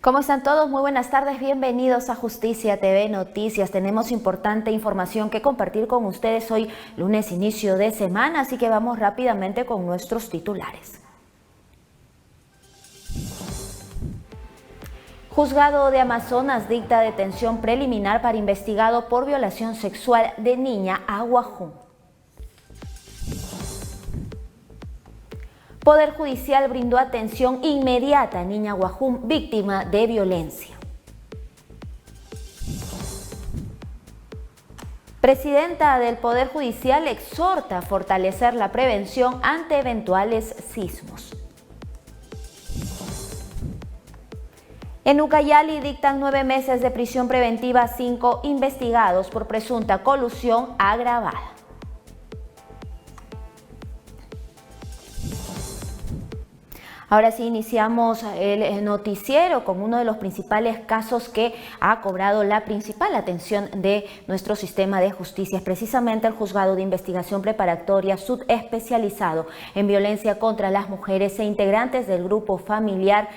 ¿Cómo están todos? Muy buenas tardes, bienvenidos a Justicia TV Noticias. Tenemos importante información que compartir con ustedes hoy, lunes, inicio de semana, así que vamos rápidamente con nuestros titulares. Juzgado de Amazonas dicta detención preliminar para investigado por violación sexual de niña a Guajún. Poder Judicial brindó atención inmediata a niña Guajún, víctima de violencia. Presidenta del Poder Judicial exhorta a fortalecer la prevención ante eventuales sismos. En Ucayali dictan 9 meses de prisión preventiva a 5 investigados por presunta colusión agravada. Ahora sí, iniciamos el noticiero con uno de los principales casos que ha cobrado la principal atención de nuestro sistema de justicia. Es precisamente el Juzgado de Investigación Preparatoria subespecializado en violencia contra las mujeres e integrantes del grupo familiar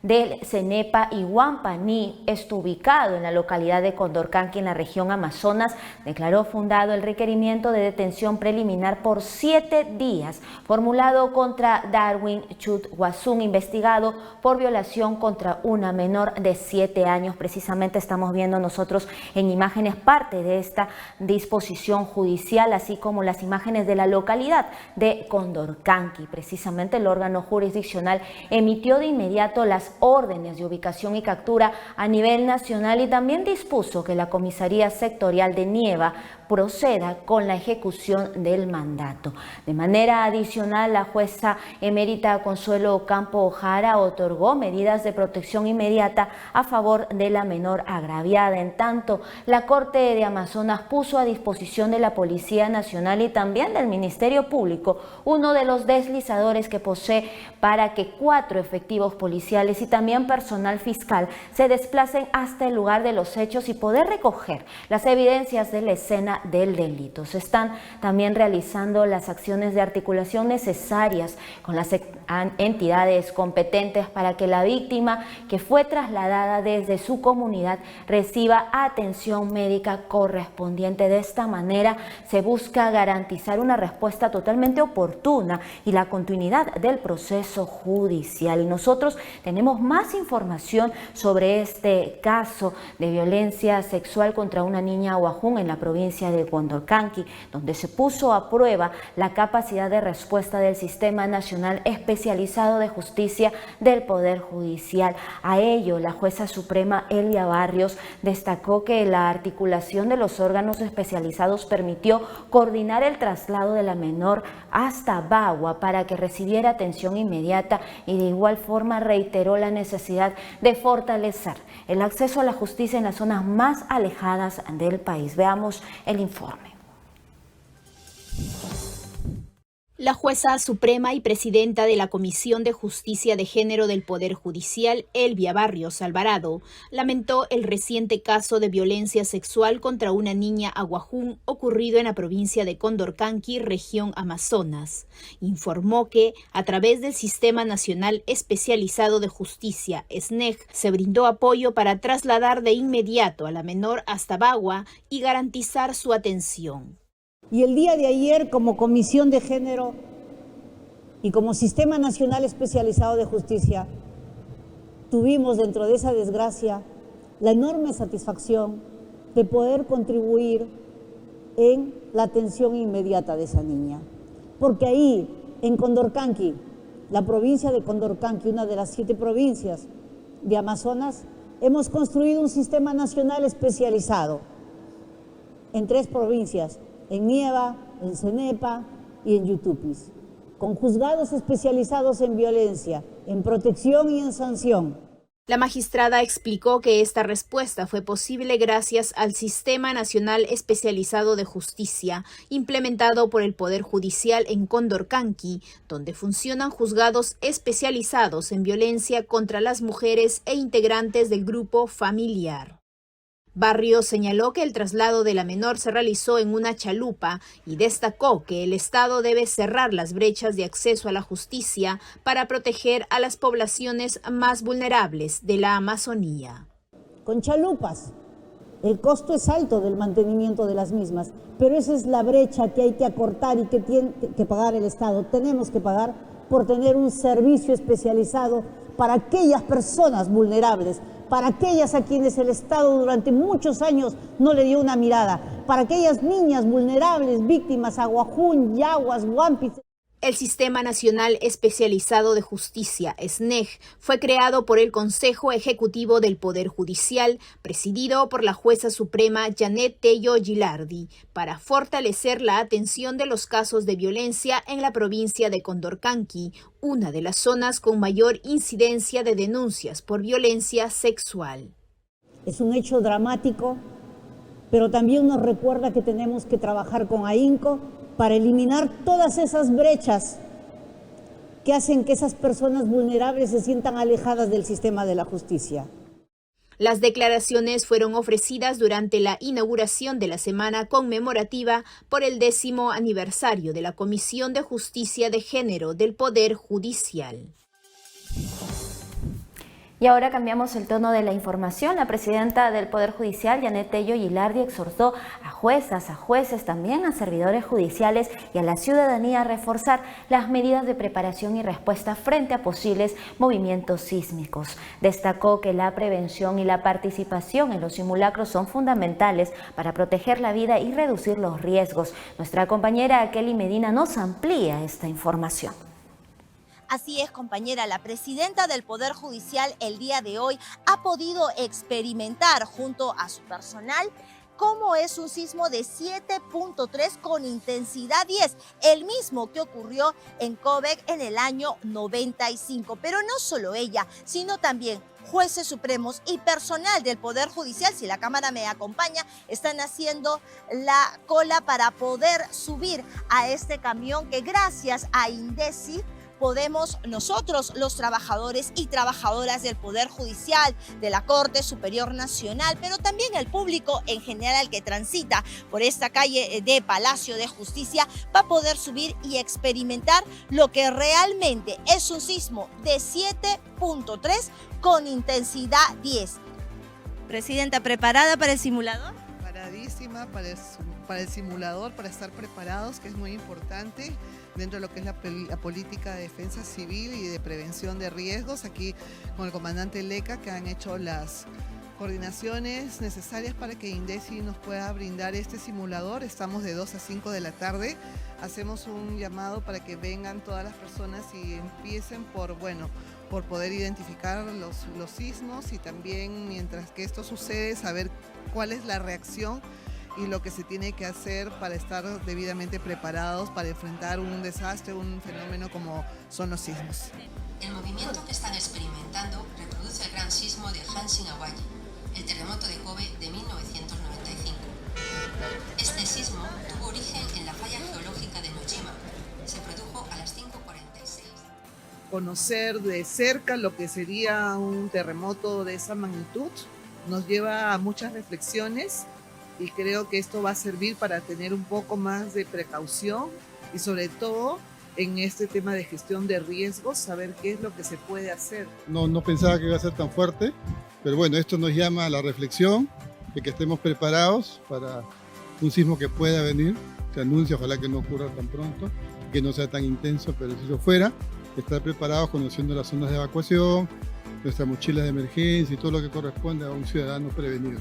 del CENEPA y Huampaní, ubicado en la localidad de Condorcanqui, en la región Amazonas, declaró fundado el requerimiento de detención preliminar por 7 días, formulado contra Darwin Chut Guazún, investigado por violación contra una menor de 7 años. Precisamente estamos viendo nosotros en imágenes parte de esta disposición judicial, así como las imágenes de la localidad de Condorcanqui. Precisamente el órgano jurisdiccional emitió de inmediato las órdenes de ubicación y captura a nivel nacional y también dispuso que la Comisaría Sectorial de Nieva proceda con la ejecución del mandato. De manera adicional, la jueza emérita Consuelo Ocampo Ojara otorgó medidas de protección inmediata a favor de la menor agraviada. En tanto, la Corte de Amazonas puso a disposición de la Policía Nacional y también del Ministerio Público uno de los deslizadores que posee para que 4 efectivos policiales y también personal fiscal se desplacen hasta el lugar de los hechos y poder recoger las evidencias de la escena del delito. Se están también realizando las acciones de articulación necesarias con las entidades competentes para que la víctima, que fue trasladada desde su comunidad, reciba atención médica correspondiente. De esta manera se busca garantizar una respuesta totalmente oportuna y la continuidad del proceso judicial. Y nosotros tenemos más información sobre este caso de violencia sexual contra una niña Guajún en la provincia de Condorcanqui, donde se puso a prueba la capacidad de respuesta del Sistema Nacional Especializado de Justicia del Poder Judicial. A ello, la jueza suprema Elia Barrios destacó que la articulación de los órganos especializados permitió coordinar el traslado de la menor hasta Bagua para que recibiera atención inmediata y de igual forma reiteró la necesidad de fortalecer el acceso a la justicia en las zonas más alejadas del país. Veamos el informe. La jueza suprema y presidenta de la Comisión de Justicia de Género del Poder Judicial, Elvia Barrios Alvarado, lamentó el reciente caso de violencia sexual contra una niña a Guajún ocurrido en la provincia de Condorcanqui, región Amazonas. Informó que, a través del Sistema Nacional Especializado de Justicia, SNEJ, se brindó apoyo para trasladar de inmediato a la menor hasta Bagua y garantizar su atención. Y el día de ayer, como Comisión de Género y como Sistema Nacional Especializado de Justicia, tuvimos dentro de esa desgracia la enorme satisfacción de poder contribuir en la atención inmediata de esa niña. Porque ahí, en Condorcanqui, la provincia de Condorcanqui, una de las 7 provincias de Amazonas, hemos construido un sistema nacional especializado en 3 provincias, en Nieva, en CENEPA y en Yutupis, con juzgados especializados en violencia, en protección y en sanción. La magistrada explicó que esta respuesta fue posible gracias al Sistema Nacional Especializado de Justicia, implementado por el Poder Judicial en Condorcanqui, donde funcionan juzgados especializados en violencia contra las mujeres e integrantes del grupo familiar. Barrios señaló que el traslado de la menor se realizó en una chalupa y destacó que el Estado debe cerrar las brechas de acceso a la justicia para proteger a las poblaciones más vulnerables de la Amazonía. Con chalupas, el costo es alto del mantenimiento de las mismas, pero esa es la brecha que hay que acortar y que tiene que pagar el Estado. Tenemos que pagar por tener un servicio especializado para aquellas personas vulnerables, para aquellas a quienes el Estado durante muchos años no le dio una mirada, para aquellas niñas vulnerables, víctimas, Aguajún, Yaguas, Huampis. El Sistema Nacional Especializado de Justicia, SNEJ, fue creado por el Consejo Ejecutivo del Poder Judicial, presidido por la jueza suprema Janet Tello Gilardi, para fortalecer la atención de los casos de violencia en la provincia de Condorcanqui, una de las zonas con mayor incidencia de denuncias por violencia sexual. Es un hecho dramático, pero también nos recuerda que tenemos que trabajar con ahínco para eliminar todas esas brechas que hacen que esas personas vulnerables se sientan alejadas del sistema de la justicia. Las declaraciones fueron ofrecidas durante la inauguración de la semana conmemorativa por el 10º aniversario de la Comisión de Justicia de Género del Poder Judicial. Y ahora cambiamos el tono de la información. La presidenta del Poder Judicial, Janet Tello Gilardi, exhortó a juezas, a jueces, también a servidores judiciales y a la ciudadanía a reforzar las medidas de preparación y respuesta frente a posibles movimientos sísmicos. Destacó que la prevención y la participación en los simulacros son fundamentales para proteger la vida y reducir los riesgos. Nuestra compañera Kelly Medina nos amplía esta información. Así es, compañera, la presidenta del Poder Judicial el día de hoy ha podido experimentar junto a su personal cómo es un sismo de 7.3 con intensidad 10, el mismo que ocurrió en Cóbec en el año 95. Pero no solo ella, sino también jueces supremos y personal del Poder Judicial, si la cámara me acompaña, están haciendo la cola para poder subir a este camión que gracias a INDECI podemos nosotros, los trabajadores y trabajadoras del Poder Judicial, de la Corte Superior Nacional, pero también el público en general que transita por esta calle de Palacio de Justicia, va a poder subir y experimentar lo que realmente es un sismo de 7.3 con intensidad 10. Presidenta, ¿preparada para el simulador? Paradísima para el simulador, para estar preparados, que es muy importante dentro de lo que es la política de defensa civil y de prevención de riesgos. Aquí con el comandante Leca, que han hecho las coordinaciones necesarias para que INDECI nos pueda brindar este simulador. Estamos de 2 a 5 de la tarde. Hacemos un llamado para que vengan todas las personas y empiecen por poder identificar los sismos y también, mientras que esto sucede, saber cuál es la reacción y lo que se tiene que hacer para estar debidamente preparados para enfrentar un desastre, un fenómeno como son los sismos. El movimiento que están experimentando reproduce el gran sismo de Hanshin-Awaji, el terremoto de Kobe de 1995. Este sismo tuvo origen en la falla geológica de Nojima. Se produjo a las 5:46. Conocer de cerca lo que sería un terremoto de esa magnitud nos lleva a muchas reflexiones, y creo que esto va a servir para tener un poco más de precaución y sobre todo en este tema de gestión de riesgos, saber qué es lo que se puede hacer. No pensaba que iba a ser tan fuerte, pero bueno, esto nos llama a la reflexión, de que estemos preparados para un sismo que pueda venir. Se anuncia, ojalá que no ocurra tan pronto, que no sea tan intenso, pero si eso fuera, estar preparados conociendo las zonas de evacuación, nuestras mochilas de emergencia y todo lo que corresponde a un ciudadano prevenido.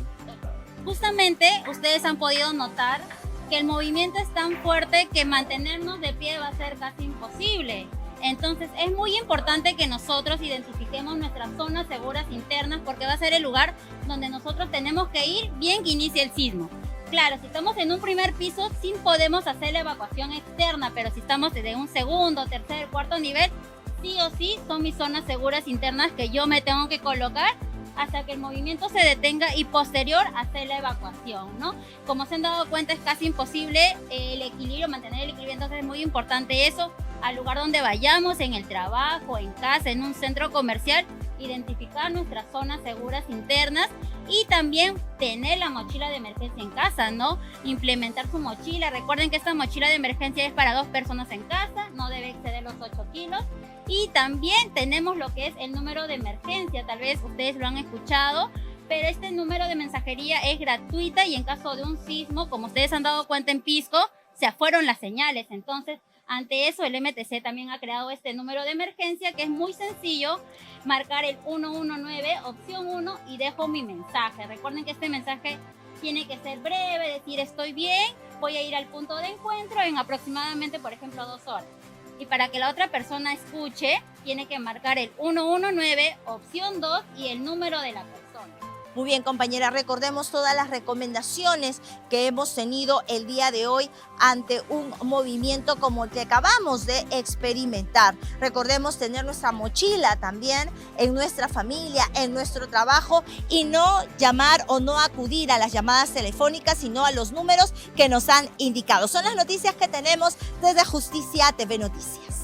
Justamente ustedes han podido notar que el movimiento es tan fuerte que mantenernos de pie va a ser casi imposible. Entonces es muy importante que nosotros identifiquemos nuestras zonas seguras internas, porque va a ser el lugar donde nosotros tenemos que ir bien que inicie el sismo. Claro, si estamos en un primer piso sí podemos hacer la evacuación externa, pero si estamos de un segundo, tercer, cuarto nivel, sí o sí son mis zonas seguras internas que yo me tengo que colocar hasta que el movimiento se detenga y posterior hacer la evacuación, ¿no? Como se han dado cuenta, es casi imposible el equilibrio, mantener el equilibrio, entonces es muy importante eso, al lugar donde vayamos, en el trabajo, en casa, en un centro comercial, identificar nuestras zonas seguras internas y también tener la mochila de emergencia en casa, ¿no? Implementar su mochila. Recuerden que esta mochila de emergencia es para 2 personas en casa, no debe exceder los 8 kilos. Y también tenemos lo que es el número de emergencia, tal vez ustedes lo han escuchado, pero este número de mensajería es gratuita y en caso de un sismo, como ustedes han dado cuenta en Pisco, se fueron las señales. Entonces, ante eso, el MTC también ha creado este número de emergencia que es muy sencillo, marcar el 119, opción 1 y dejo mi mensaje. Recuerden que este mensaje tiene que ser breve, decir estoy bien, voy a ir al punto de encuentro en aproximadamente, por ejemplo, 2 horas. Y para que la otra persona escuche, tiene que marcar el 119, opción 2 y el número de la persona. Muy bien, compañera, recordemos todas las recomendaciones que hemos tenido el día de hoy ante un movimiento como el que acabamos de experimentar. Recordemos tener nuestra mochila también en nuestra familia, en nuestro trabajo y no llamar o no acudir a las llamadas telefónicas, sino a los números que nos han indicado. Son las noticias que tenemos desde Justicia TV Noticias.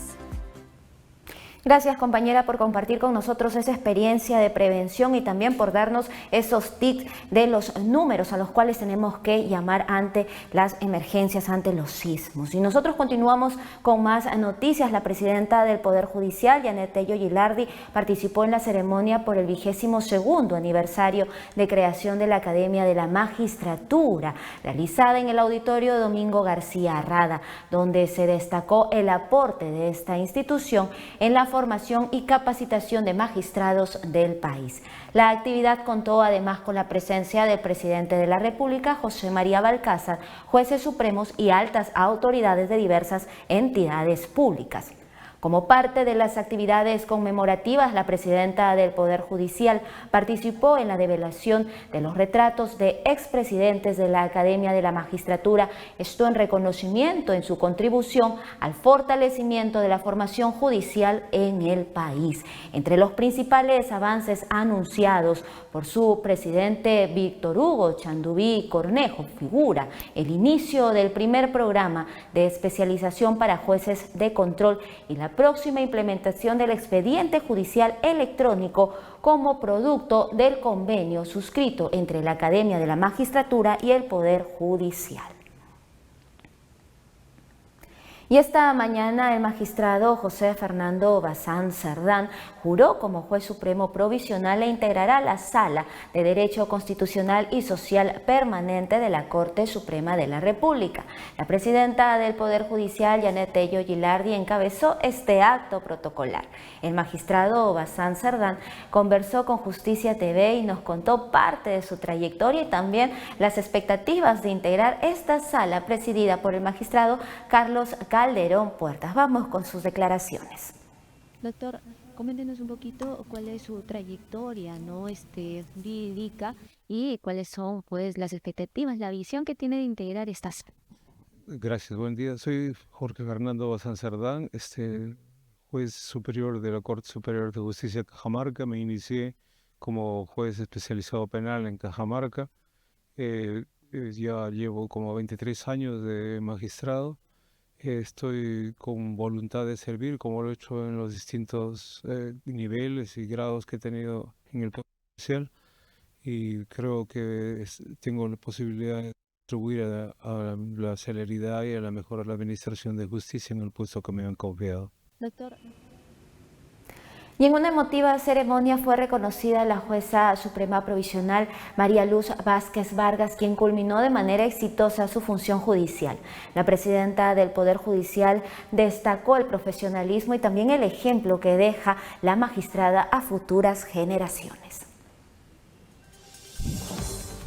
Gracias, compañera, por compartir con nosotros esa experiencia de prevención y también por darnos esos tips de los números a los cuales tenemos que llamar ante las emergencias, ante los sismos. Y nosotros continuamos con más noticias. La presidenta del Poder Judicial, Janet Tello Gilardi, participó en la ceremonia por el 22º aniversario de creación de la Academia de la Magistratura, realizada en el auditorio Domingo García Arrada, donde se destacó el aporte de esta institución en la formación y capacitación de magistrados del país. La actividad contó además con la presencia del presidente de la República, José María Balcázar, jueces supremos y altas autoridades de diversas entidades públicas. Como parte de las actividades conmemorativas, la presidenta del Poder Judicial participó en la develación de los retratos de expresidentes de la Academia de la Magistratura, esto en reconocimiento en su contribución al fortalecimiento de la formación judicial en el país. Entre los principales avances anunciados por su presidente Víctor Hugo Chandubí Cornejo figura el inicio del primer programa de especialización para jueces de control y la próxima implementación del expediente judicial electrónico como producto del convenio suscrito entre la Academia de la Magistratura y el Poder Judicial. Y esta mañana el magistrado José Fernando Bazán Cerdán juró como juez supremo provisional e integrará la Sala de Derecho Constitucional y Social Permanente de la Corte Suprema de la República. La presidenta del Poder Judicial, Janet Tello Gilardi, encabezó este acto protocolar. El magistrado Bazán Cerdán conversó con Justicia TV y nos contó parte de su trayectoria y también las expectativas de integrar esta sala presidida por el magistrado Carlos Calderón Puertas. Vamos con sus declaraciones. Doctor, coméntenos un poquito cuál es su trayectoria, ¿no? Jurídica y cuáles son, pues, las expectativas, la visión que tiene de integrar esta sala. Gracias, buen día. Soy Jorge Fernando Bazán Cerdán, juez superior de la Corte Superior de Justicia de Cajamarca. Me inicié como juez especializado penal en Cajamarca. Ya llevo como 23 años de magistrado. Estoy con voluntad de servir, como lo he hecho en los distintos niveles y grados que he tenido en el Poder Judicial, y creo que tengo la posibilidad de contribuir a la celeridad y a la mejor administración de justicia en el puesto que me han confiado. Doctor. Y en una emotiva ceremonia fue reconocida la jueza suprema provisional María Luz Vázquez Vargas, quien culminó de manera exitosa su función judicial. La presidenta del Poder Judicial destacó el profesionalismo y también el ejemplo que deja la magistrada a futuras generaciones.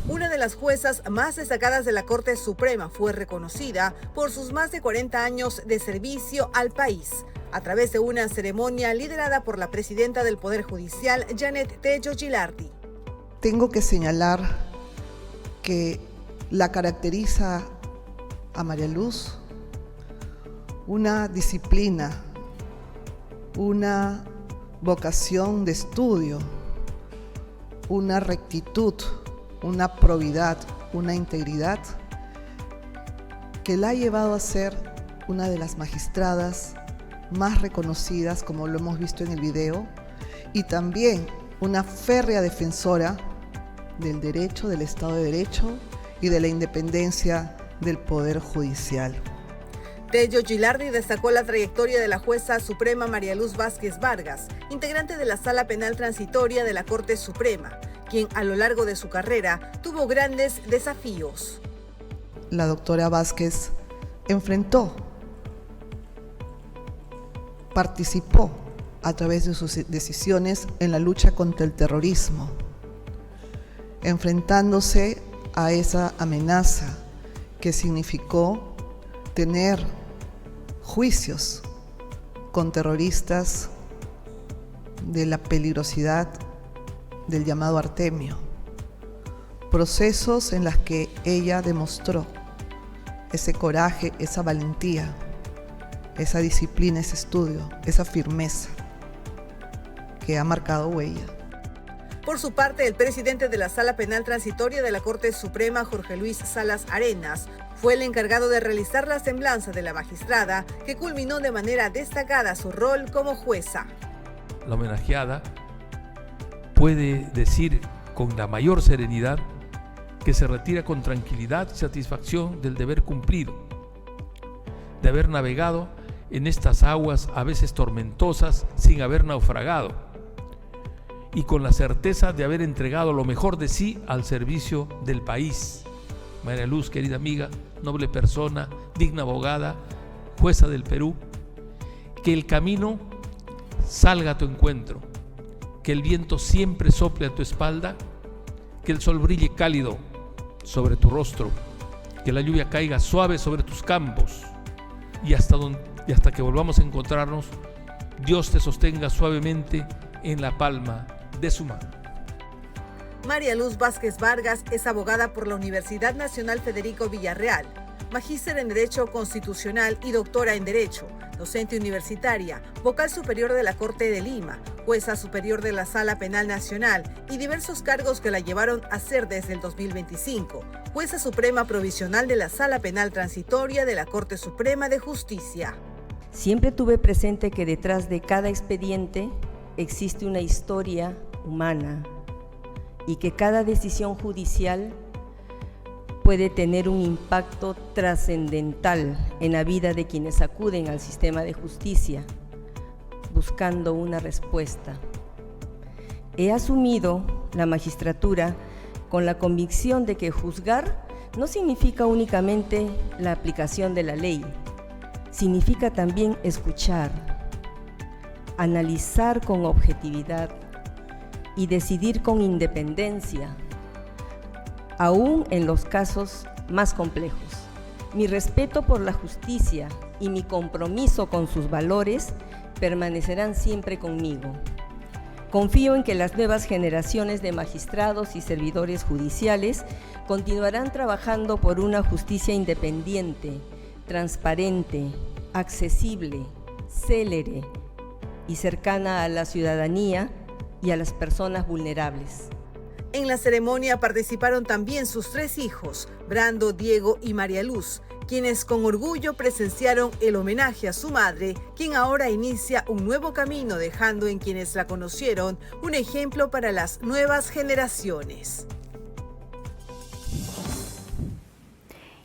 Una de las juezas más destacadas de la Corte Suprema fue reconocida por sus más de 40 años de servicio al país, a través de una ceremonia liderada por la presidenta del Poder Judicial, Janet Tello Gilardi. Tengo que señalar que la caracteriza a María Luz una disciplina, una vocación de estudio, una rectitud, una probidad, una integridad que la ha llevado a ser una de las magistradas más reconocidas, como lo hemos visto en el video, y también una férrea defensora del derecho, del Estado de Derecho y de la independencia del Poder Judicial. Tello Gilardi destacó la trayectoria de la jueza suprema María Luz Vázquez Vargas, integrante de la Sala Penal Transitoria de la Corte Suprema, quien a lo largo de su carrera tuvo grandes desafíos. La doctora Vázquez enfrentó, participó a través de sus decisiones en la lucha contra el terrorismo, enfrentándose a esa amenaza que significó tener juicios con terroristas de la peligrosidad del llamado Artemio, procesos en los que ella demostró ese coraje, esa valentía, esa disciplina, ese estudio, esa firmeza que ha marcado huella. Por su parte, el presidente de la Sala Penal Transitoria de la Corte Suprema, Jorge Luis Salas Arenas, fue el encargado de realizar la semblanza de la magistrada, que culminó de manera destacada su rol como jueza. La homenajeada puede decir con la mayor serenidad que se retira con tranquilidad y satisfacción del deber cumplido, de haber navegado en estas aguas a veces tormentosas sin haber naufragado, y con la certeza de haber entregado lo mejor de sí al servicio del país. María Luz, querida amiga, noble persona, digna abogada, jueza del Perú, que el camino salga a tu encuentro, que el viento siempre sople a tu espalda, que el sol brille cálido sobre tu rostro, que la lluvia caiga suave sobre tus campos, y hasta que volvamos a encontrarnos, Dios te sostenga suavemente en la palma de su mano. María Luz Vázquez Vargas es abogada por la Universidad Nacional Federico Villarreal, magíster en Derecho Constitucional y doctora en Derecho, docente universitaria, vocal superior de la Corte de Lima, jueza superior de la Sala Penal Nacional y diversos cargos que la llevaron a ser desde el 2025, jueza suprema provisional de la Sala Penal Transitoria de la Corte Suprema de Justicia. Siempre tuve presente que detrás de cada expediente existe una historia humana y que cada decisión judicial puede tener un impacto trascendental en la vida de quienes acuden al sistema de justicia buscando una respuesta. He asumido la magistratura con la convicción de que juzgar no significa únicamente la aplicación de la ley, significa también escuchar, analizar con objetividad y decidir con independencia, aún en los casos más complejos. Mi respeto por la justicia y mi compromiso con sus valores permanecerán siempre conmigo. Confío en que las nuevas generaciones de magistrados y servidores judiciales continuarán trabajando por una justicia independiente, transparente, accesible, célere y cercana a la ciudadanía y a las personas vulnerables. En la ceremonia participaron también sus 3 hijos, Brando, Diego y María Luz, quienes con orgullo presenciaron el homenaje a su madre, quien ahora inicia un nuevo camino, dejando en quienes la conocieron un ejemplo para las nuevas generaciones.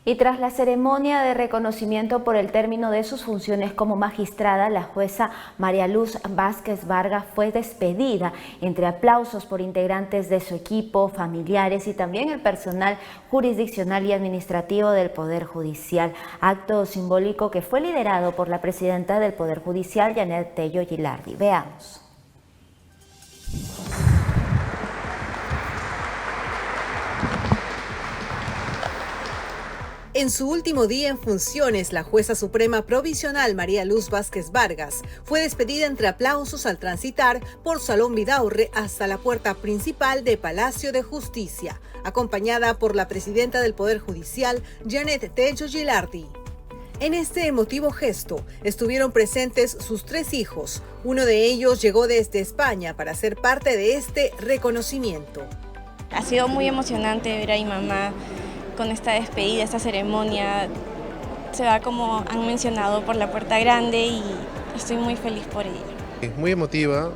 Y tras la ceremonia de reconocimiento por el término de sus funciones como magistrada, la jueza María Luz Vázquez Vargas fue despedida entre aplausos por integrantes de su equipo, familiares y también el personal jurisdiccional y administrativo del Poder Judicial. Acto simbólico que fue liderado por la presidenta del Poder Judicial, Janet Tello Gilardi. Veamos. En su último día en funciones, la jueza suprema provisional María Luz Vázquez Vargas fue despedida entre aplausos al transitar por Salón Vidaurre hasta la puerta principal de Palacio de Justicia, acompañada por la presidenta del Poder Judicial, Janet Tello Gilardi. En este emotivo gesto estuvieron presentes sus 3 hijos. Uno de ellos llegó desde España para ser parte de este reconocimiento. Ha sido muy emocionante ver a mi mamá con esta despedida, esta ceremonia. Se va, como han mencionado, por la puerta grande y estoy muy feliz por ello. Es muy emotiva,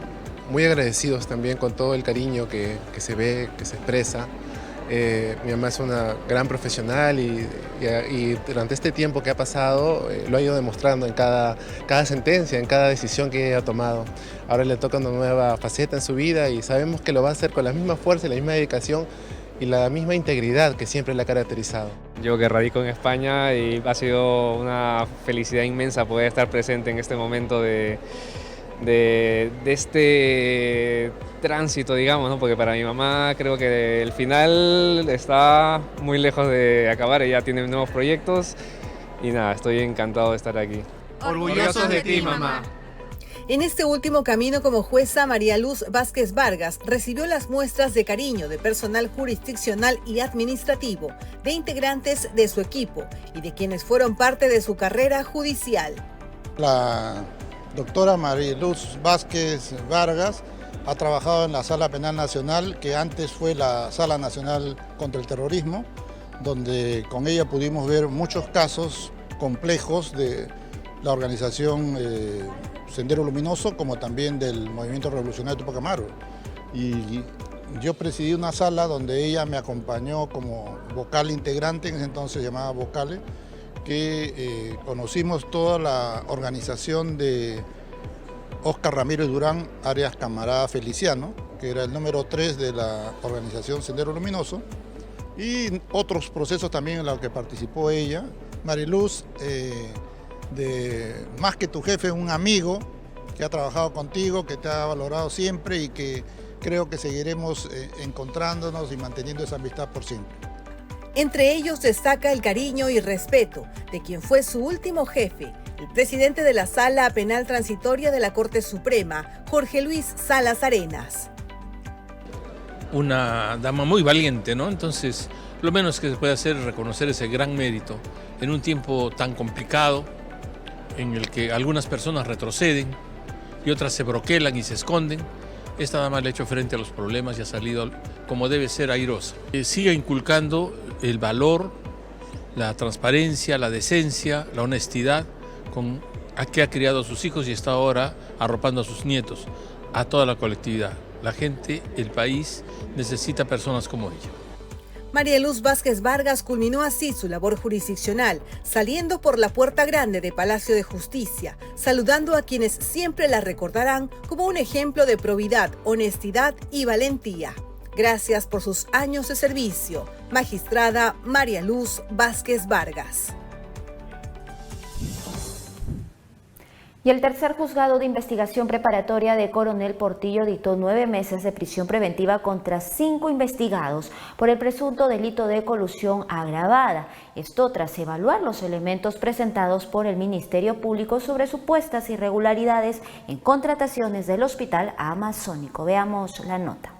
muy agradecidos también con todo el cariño que se ve, que se expresa. Mi mamá es una gran profesional y durante este tiempo que ha pasado lo ha ido demostrando en cada sentencia, en cada decisión que ella ha tomado. Ahora le toca una nueva faceta en su vida y sabemos que lo va a hacer con la misma fuerza y la misma dedicación y la misma integridad que siempre la ha caracterizado. Yo que radico en España y ha sido una felicidad inmensa poder estar presente en este momento de este tránsito, digamos, ¿no? Porque para mi mamá creo que el final está muy lejos de acabar, ella tiene nuevos proyectos y nada, estoy encantado de estar aquí. Orgullosos de ti, mamá. En este último camino como jueza, María Luz Vázquez Vargas recibió las muestras de cariño de personal jurisdiccional y administrativo, de integrantes de su equipo y de quienes fueron parte de su carrera judicial. La doctora María Luz Vázquez Vargas ha trabajado en la Sala Penal Nacional, que antes fue la Sala Nacional contra el Terrorismo, donde con ella pudimos ver muchos casos complejos de la organización Sendero Luminoso, como también del Movimiento Revolucionario Tupac Amaru. Y yo presidí una sala donde ella me acompañó como vocal integrante, en ese entonces llamada vocale, que conocimos toda la organización de Óscar Ramírez Durán, Arias Camarada Feliciano, que era el número 3 de la organización Sendero Luminoso, y otros procesos también en los que participó ella. Mariluz, de Más que tu jefe, un amigo que ha trabajado contigo, que te ha valorado siempre y que creo que seguiremos encontrándonos y manteniendo esa amistad por siempre. Entre ellos destaca el cariño y respeto de quien fue su último jefe, el presidente de la Sala Penal Transitoria de la Corte Suprema, Jorge Luis Salas Arenas. Una dama muy valiente, ¿no? Entonces, lo menos que se puede hacer es reconocer ese gran mérito en un tiempo tan complicado, en el que algunas personas retroceden y otras se broquelan y se esconden. Esta dama le ha hecho frente a los problemas y ha salido como debe ser, airosa. Siga inculcando el valor, la transparencia, la decencia, la honestidad a que ha criado a sus hijos y está ahora arropando a sus nietos, a toda la colectividad. La gente, el país, necesita personas como ella. María Luz Vázquez Vargas culminó así su labor jurisdiccional, saliendo por la puerta grande de Palacio de Justicia, saludando a quienes siempre la recordarán como un ejemplo de probidad, honestidad y valentía. Gracias por sus años de servicio, magistrada María Luz Vázquez Vargas. Y el tercer juzgado de investigación preparatoria de Coronel Portillo dictó 9 meses de prisión preventiva contra 5 investigados por el presunto delito de colusión agravada. Esto tras evaluar los elementos presentados por el Ministerio Público sobre supuestas irregularidades en contrataciones del Hospital Amazónico. Veamos la nota.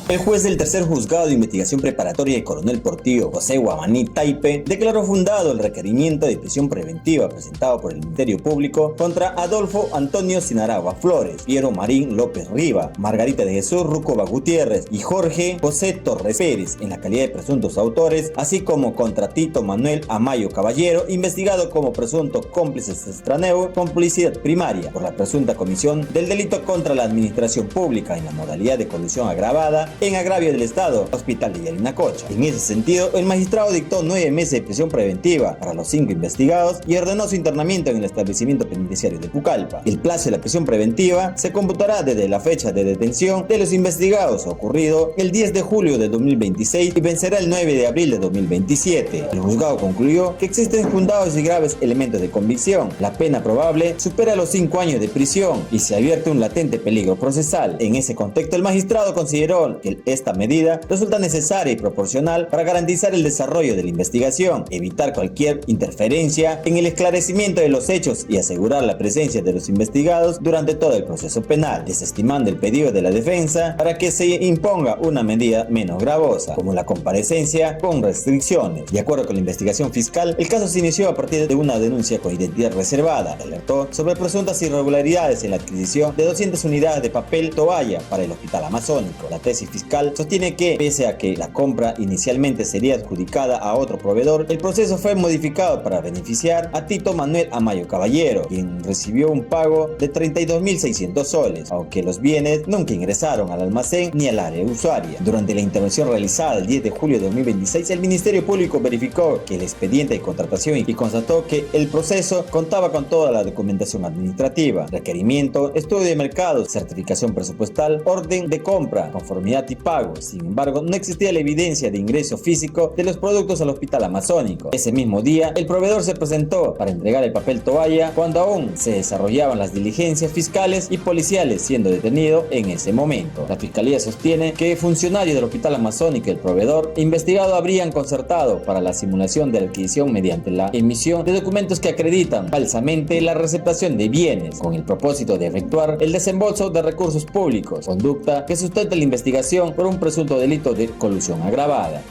El juez del tercer juzgado de investigación preparatoria de Coronel Portillo, José Guamaní Taipe, declaró fundado el requerimiento de prisión preventiva presentado por el Ministerio Público contra Adolfo Antonio Sinaragua Flores, Piero Marín López Riva, Margarita de Jesús Rucova Gutiérrez y Jorge José Torres Pérez en la calidad de presuntos autores, así como contra Tito Manuel Amayo Caballero, investigado como presunto cómplice extraneo, complicidad primaria por la presunta comisión del delito contra la administración pública en la modalidad de colusión agravada en agravio del Estado, Hospital de Yarinacocha. En ese sentido, el magistrado dictó 9 meses de prisión preventiva para los 5 investigados y ordenó su internamiento en el establecimiento penitenciario de Pucallpa. El plazo de la prisión preventiva se computará desde la fecha de detención de los investigados, ocurrido el 10 de julio de 2026 y vencerá el 9 de abril de 2027. El juzgado concluyó que existen fundados y graves elementos de convicción. La pena probable supera los 5 años de prisión y se advierte un latente peligro procesal. En ese contexto, el magistrado consideró que esta medida resulta necesaria y proporcional para garantizar el desarrollo de la investigación, evitar cualquier interferencia en el esclarecimiento de los hechos y asegurar la presencia de los investigados durante todo el proceso penal, desestimando el pedido de la defensa para que se imponga una medida menos gravosa, como la comparecencia con restricciones. De acuerdo con la investigación fiscal, el caso se inició a partir de una denuncia con identidad reservada. Alertó sobre presuntas irregularidades en la adquisición de 200 unidades de papel toalla para el Hospital Amazónico. La tesis fiscal sostiene que, pese a que la compra inicialmente sería adjudicada a otro proveedor, el proceso fue modificado para beneficiar a Tito Manuel Amayo Caballero, quien recibió un pago de 32.600 soles, aunque los bienes nunca ingresaron al almacén ni al área usuaria. Durante la intervención realizada el 10 de julio de 2026, el Ministerio Público verificó que el expediente de contratación y constató que el proceso contaba con toda la documentación administrativa, requerimiento, estudio de mercado, certificación presupuestal, orden de compra, conformidad y pago. Sin embargo, no existía la evidencia de ingreso físico de los productos al Hospital Amazónico. Ese mismo día, el proveedor se presentó para entregar el papel toalla cuando aún se desarrollaban las diligencias fiscales y policiales, siendo detenido en ese momento. La Fiscalía sostiene que funcionarios del Hospital Amazónico y el proveedor investigado habrían concertado para la simulación de la adquisición mediante la emisión de documentos que acreditan falsamente la receptación de bienes con el propósito de efectuar el desembolso de recursos públicos, conducta que sustenta la investigación por un presunto delito de colusión agravada.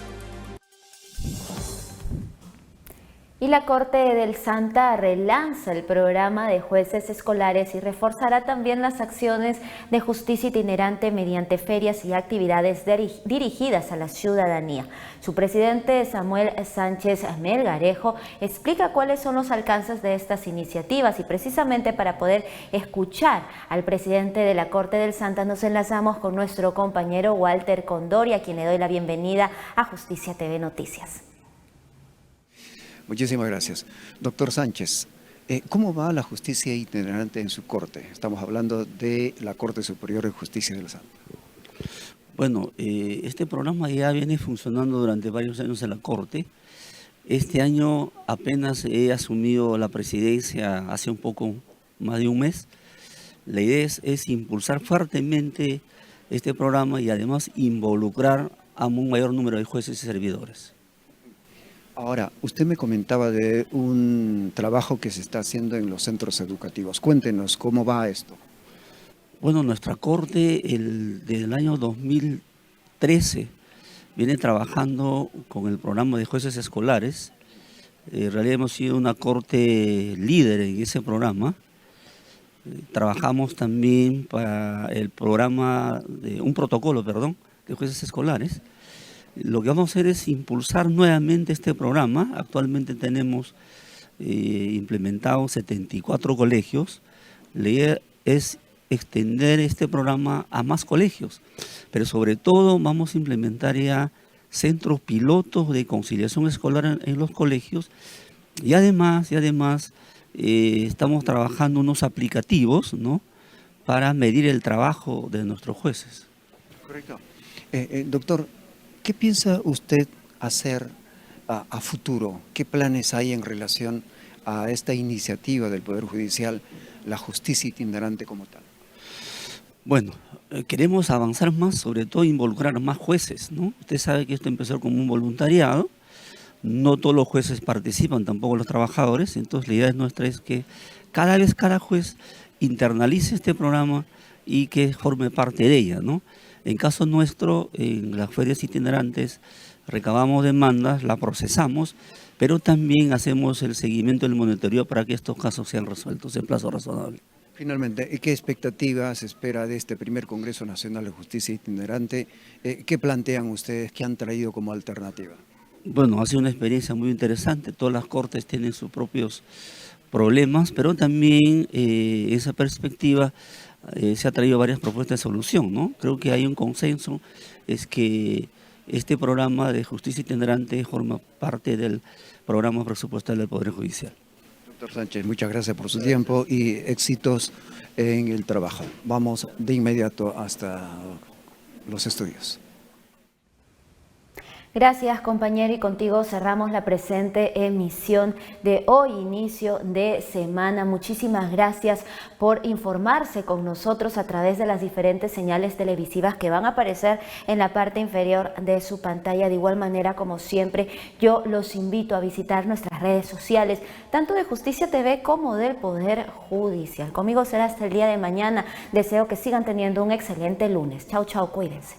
Y la Corte del Santa relanza el programa de jueces escolares y reforzará también las acciones de justicia itinerante mediante ferias y actividades dirigidas a la ciudadanía. Su presidente Samuel Sánchez Melgarejo explica cuáles son los alcances de estas iniciativas y precisamente para poder escuchar al presidente de la Corte del Santa nos enlazamos con nuestro compañero Walter Condori, a quien le doy la bienvenida a Justicia TV Noticias. Muchísimas gracias. Doctor Sánchez, ¿cómo va la justicia itinerante en su corte? Estamos hablando de la Corte Superior de Justicia del Santa. Bueno, este programa ya viene funcionando durante varios años en la Corte. Este año apenas he asumido la presidencia hace un poco más de un mes. La idea es impulsar fuertemente este programa y además involucrar a un mayor número de jueces y servidores. Ahora, usted me comentaba de un trabajo que se está haciendo en los centros educativos. Cuéntenos, ¿cómo va esto? Bueno, nuestra Corte desde el año 2013 viene trabajando con el programa de jueces escolares. En realidad hemos sido una Corte líder en ese programa. Trabajamos también para el programa, un protocolo, de jueces escolares. Lo que vamos a hacer es impulsar nuevamente este programa. Actualmente tenemos implementados 74 colegios. La idea es extender este programa a más colegios, pero sobre todo vamos a implementar ya centros pilotos de conciliación escolar en los colegios y además estamos trabajando unos aplicativos, ¿no?, para medir el trabajo de nuestros jueces. Correcto. Doctor, ¿qué piensa usted hacer a futuro? ¿Qué planes hay en relación a esta iniciativa del Poder Judicial, la justicia itinerante como tal? Bueno, queremos avanzar más, sobre todo involucrar más jueces, ¿no? Usted sabe que esto empezó como un voluntariado, no todos los jueces participan, tampoco los trabajadores, entonces la idea nuestra es que cada vez cada juez internalice este programa y que forme parte de ella, ¿no? En caso nuestro, en las ferias itinerantes, recabamos demandas, las procesamos, pero también hacemos el seguimiento del monitoreo para que estos casos sean resueltos en plazo razonable. Finalmente, ¿qué expectativas se espera de este primer Congreso Nacional de Justicia Itinerante? ¿Qué plantean ustedes? ¿Qué han traído como alternativa? Bueno, ha sido una experiencia muy interesante. Todas las cortes tienen sus propios problemas, pero también esa perspectiva se ha traído varias propuestas de solución, ¿no? Creo que hay un consenso, es que este programa de justicia itinerante forma parte del programa presupuestal del Poder Judicial. Doctor Sánchez, muchas gracias por su tiempo y éxitos en el trabajo. Vamos de inmediato hasta los estudios. Gracias, compañero, y contigo cerramos la presente emisión de hoy, inicio de semana. Muchísimas gracias por informarse con nosotros a través de las diferentes señales televisivas que van a aparecer en la parte inferior de su pantalla. De igual manera, como siempre, yo los invito a visitar nuestras redes sociales, tanto de Justicia TV como del Poder Judicial. Conmigo será hasta el día de mañana. Deseo que sigan teniendo un excelente lunes. Chau, chau, cuídense.